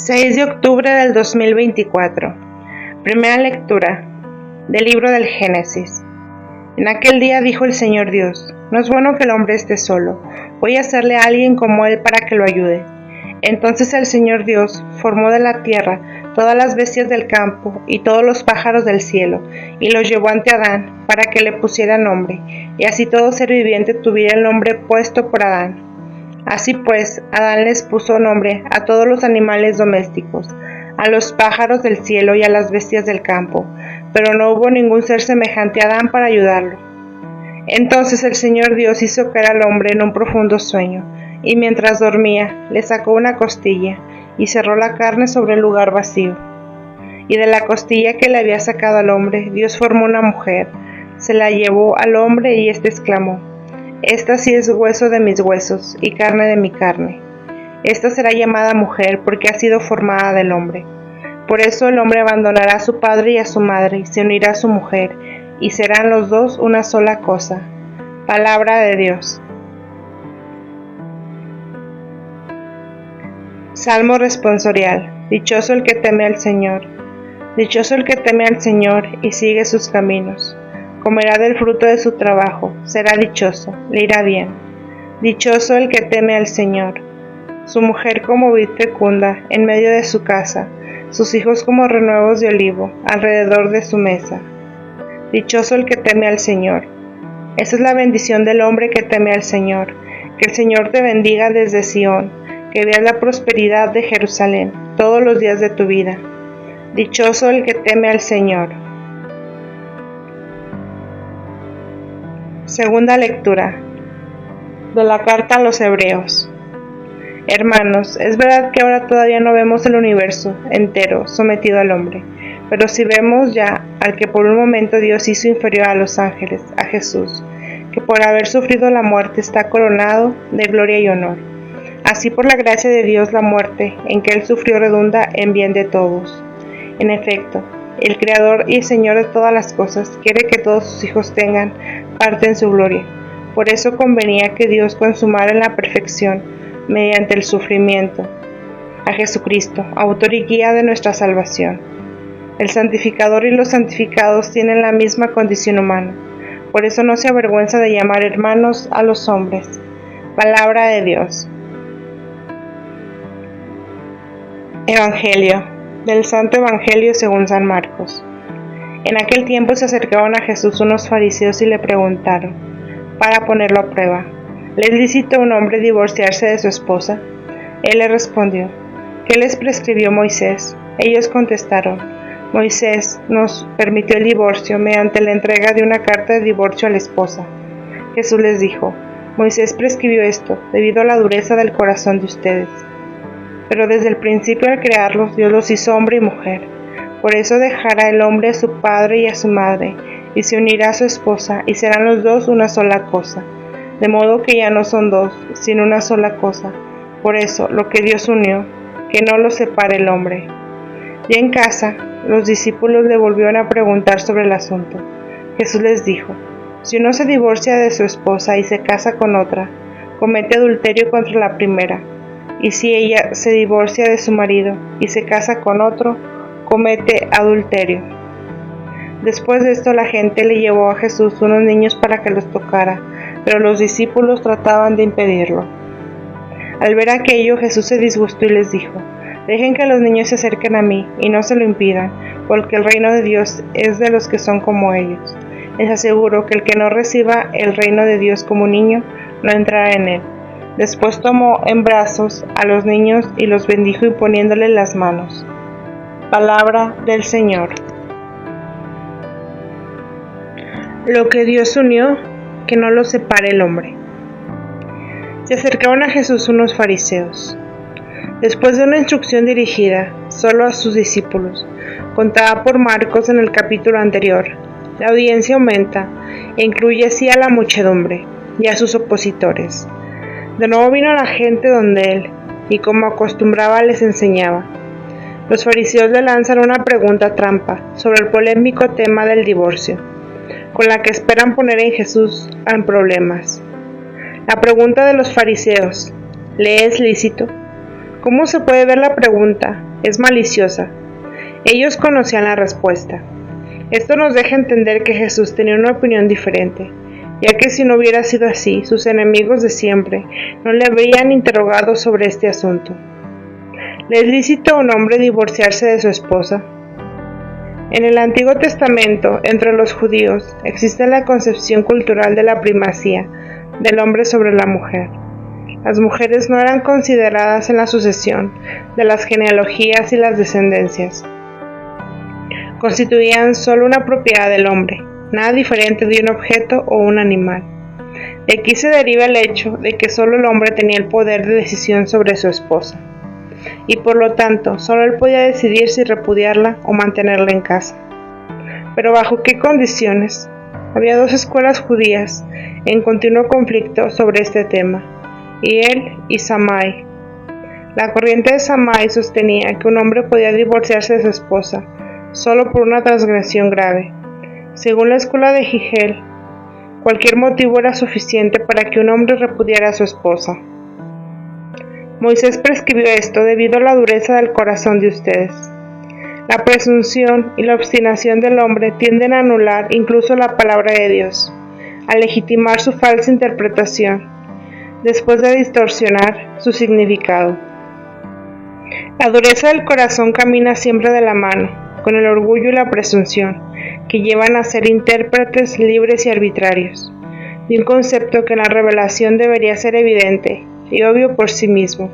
6 de octubre del 2024. Primera lectura del libro del Génesis. En aquel día dijo el Señor Dios: no es bueno que el hombre esté solo, voy a hacerle a alguien como él para que lo ayude. Entonces el Señor Dios formó de la tierra todas las bestias del campo y todos los pájaros del cielo, y los llevó ante Adán para que le pusiera nombre, y así todo ser viviente tuviera el nombre puesto por Adán. Así pues, Adán les puso nombre a todos los animales domésticos, a los pájaros del cielo y a las bestias del campo, pero no hubo ningún ser semejante a Adán para ayudarlo. Entonces el Señor Dios hizo caer al hombre en un profundo sueño, y mientras dormía, le sacó una costilla, y cerró la carne sobre el lugar vacío. Y de la costilla que le había sacado al hombre, Dios formó una mujer, se la llevó al hombre, y éste exclamó: esta sí es hueso de mis huesos y carne de mi carne. Esta será llamada mujer porque ha sido formada del hombre. Por eso el hombre abandonará a su padre y a su madre y se unirá a su mujer, y serán los dos una sola cosa. Palabra de Dios. Salmo responsorial. Dichoso el que teme al Señor. Dichoso el que teme al Señor y sigue sus caminos. Comerá del fruto de su trabajo, será dichoso, le irá bien. Dichoso el que teme al Señor. Su mujer como vid fecunda en medio de su casa, sus hijos como renuevos de olivo alrededor de su mesa. Dichoso el que teme al Señor. Esa es la bendición del hombre que teme al Señor. Que el Señor te bendiga desde Sión, que veas la prosperidad de Jerusalén todos los días de tu vida. Dichoso el que teme al Señor. Segunda lectura de la carta a los Hebreos. Hermanos, es verdad que ahora todavía no vemos el universo entero sometido al hombre, pero si vemos ya al que por un momento Dios hizo inferior a los ángeles, a Jesús, que por haber sufrido la muerte está coronado de gloria y honor. Así por la gracia de Dios la muerte en que Él sufrió redunda en bien de todos. En efecto, el Creador y el Señor de todas las cosas quiere que todos sus hijos tengan parte en su gloria. Por eso convenía que Dios consumara en la perfección, mediante el sufrimiento, a Jesucristo, autor y guía de nuestra salvación. El santificador y los santificados tienen la misma condición humana. Por eso no se avergüenza de llamar hermanos a los hombres. Palabra de Dios. Evangelio. Del Santo Evangelio según San Marcos. En aquel tiempo se acercaron a Jesús unos fariseos y le preguntaron, para ponerlo a prueba: ¿le es lícito a un hombre divorciarse de su esposa? Él les respondió: ¿qué les prescribió Moisés? Ellos contestaron: Moisés nos permitió el divorcio mediante la entrega de una carta de divorcio a la esposa. Jesús les dijo: Moisés prescribió esto debido a la dureza del corazón de ustedes. Pero desde el principio al crearlos, Dios los hizo hombre y mujer. Por eso dejará el hombre a su padre y a su madre, y se unirá a su esposa, y serán los dos una sola cosa. De modo que ya no son dos, sino una sola cosa. Por eso, lo que Dios unió, que no lo separe el hombre. Ya en casa, los discípulos le volvieron a preguntar sobre el asunto. Jesús les dijo: si uno se divorcia de su esposa y se casa con otra, comete adulterio contra la primera. Y si ella se divorcia de su marido y se casa con otro, comete adulterio. Después de esto la gente le llevó a Jesús unos niños para que los tocara, pero los discípulos trataban de impedirlo. Al ver aquello, Jesús se disgustó y les dijo: dejen que los niños se acerquen a mí y no se lo impidan, porque el reino de Dios es de los que son como ellos. Les aseguro que el que no reciba el reino de Dios como niño, no entrará en él. Después tomó en brazos a los niños y los bendijo imponiéndoles las manos. Palabra del Señor. Lo que Dios unió, que no lo separe el hombre. Se acercaron a Jesús unos fariseos. Después de una instrucción dirigida solo a sus discípulos, contada por Marcos en el capítulo anterior, la audiencia aumenta e incluye así a la muchedumbre y a sus opositores. De nuevo vino la gente donde él, y como acostumbraba les enseñaba. Los fariseos le lanzan una pregunta trampa sobre el polémico tema del divorcio, con la que esperan poner en Jesús en problemas. La pregunta de los fariseos: ¿le es lícito? ¿Cómo se puede ver la pregunta? Es maliciosa. Ellos conocían la respuesta. Esto nos deja entender que Jesús tenía una opinión diferente, ya que si no hubiera sido así, sus enemigos de siempre no le habrían interrogado sobre este asunto. ¿Le es lícito a un hombre divorciarse de su esposa? En el Antiguo Testamento, entre los judíos, existe la concepción cultural de la primacía del hombre sobre la mujer. Las mujeres no eran consideradas en la sucesión de las genealogías y las descendencias. Constituían solo una propiedad del hombre, nada diferente de un objeto o un animal. De aquí se deriva el hecho de que solo el hombre tenía el poder de decisión sobre su esposa, y por lo tanto solo él podía decidir si repudiarla o mantenerla en casa. Pero ¿bajo qué condiciones? Había dos escuelas judías en continuo conflicto sobre este tema, Hiel y Shammai. La corriente de Shammai sostenía que un hombre podía divorciarse de su esposa solo por una transgresión grave. Según la escuela de Hiel, cualquier motivo era suficiente para que un hombre repudiara a su esposa. Moisés prescribió esto debido a la dureza del corazón de ustedes. La presunción y la obstinación del hombre tienden a anular incluso la palabra de Dios, a legitimar su falsa interpretación, después de distorsionar su significado. La dureza del corazón camina siempre de la mano, con el orgullo y la presunción, que llevan a ser intérpretes libres y arbitrarios, de un concepto que en la revelación debería ser evidente y obvio por sí mismo,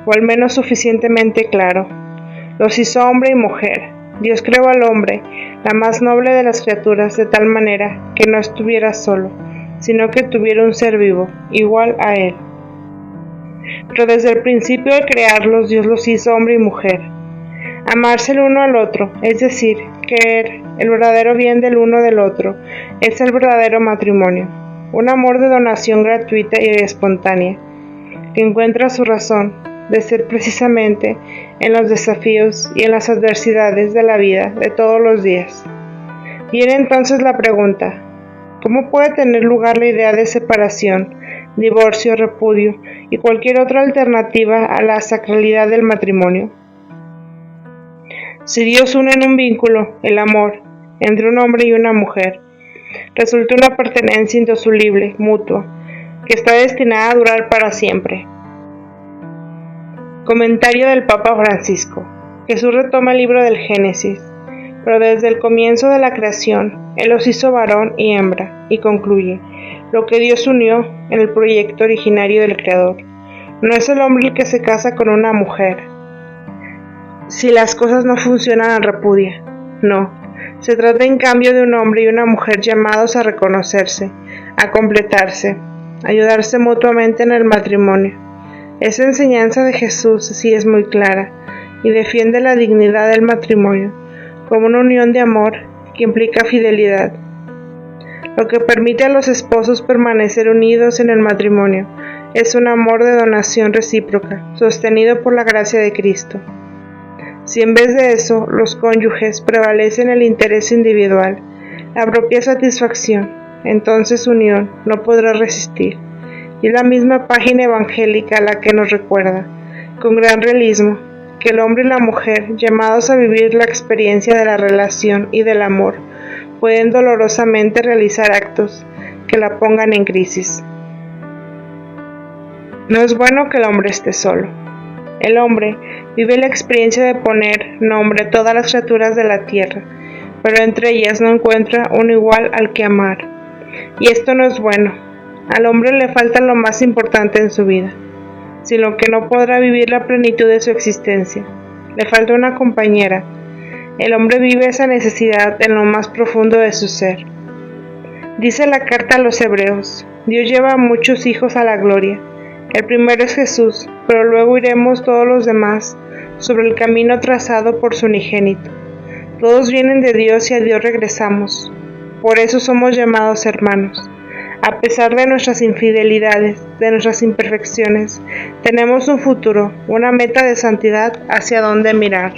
o al menos suficientemente claro. Los hizo hombre y mujer. Dios creó al hombre, la más noble de las criaturas, de tal manera que no estuviera solo, sino que tuviera un ser vivo, igual a él. Pero desde el principio de crearlos, Dios los hizo hombre y mujer. Amarse el uno al otro, es decir, querer el verdadero bien del uno del otro, es el verdadero matrimonio, un amor de donación gratuita y espontánea, que encuentra su razón de ser precisamente en los desafíos y en las adversidades de la vida de todos los días. Viene entonces la pregunta: ¿cómo puede tener lugar la idea de separación, divorcio, repudio y cualquier otra alternativa a la sacralidad del matrimonio? Si Dios une en un vínculo, el amor, entre un hombre y una mujer, resulta una pertenencia indisoluble, mutua, que está destinada a durar para siempre. Comentario del Papa Francisco. Jesús retoma el libro del Génesis, pero desde el comienzo de la creación, Él los hizo varón y hembra, y concluye: lo que Dios unió en el proyecto originario del Creador. No es el hombre el que se casa con una mujer. Si las cosas no funcionan, repudia. No, se trata en cambio de un hombre y una mujer llamados a reconocerse, a completarse, a ayudarse mutuamente en el matrimonio. Esa enseñanza de Jesús sí es muy clara y defiende la dignidad del matrimonio como una unión de amor que implica fidelidad, lo que permite a los esposos permanecer unidos en el matrimonio. Es un amor de donación recíproca, sostenido por la gracia de Cristo. Si en vez de eso los cónyuges prevalecen el interés individual, la propia satisfacción, entonces unión no podrá resistir. Y es la misma página evangélica la que nos recuerda, con gran realismo, que el hombre y la mujer, llamados a vivir la experiencia de la relación y del amor, pueden dolorosamente realizar actos que la pongan en crisis. No es bueno que el hombre esté solo. El hombre vive la experiencia de poner nombre a todas las criaturas de la tierra, pero entre ellas no encuentra uno igual al que amar. Y esto no es bueno. Al hombre le falta lo más importante en su vida, sin lo que no podrá vivir la plenitud de su existencia. Le falta una compañera. El hombre vive esa necesidad en lo más profundo de su ser. Dice la carta a los Hebreos: Dios lleva a muchos hijos a la gloria. El primero es Jesús, pero luego iremos todos los demás sobre el camino trazado por su unigénito. Todos vienen de Dios y a Dios regresamos. Por eso somos llamados hermanos. A pesar de nuestras infidelidades, de nuestras imperfecciones, tenemos un futuro, una meta de santidad hacia donde mirar.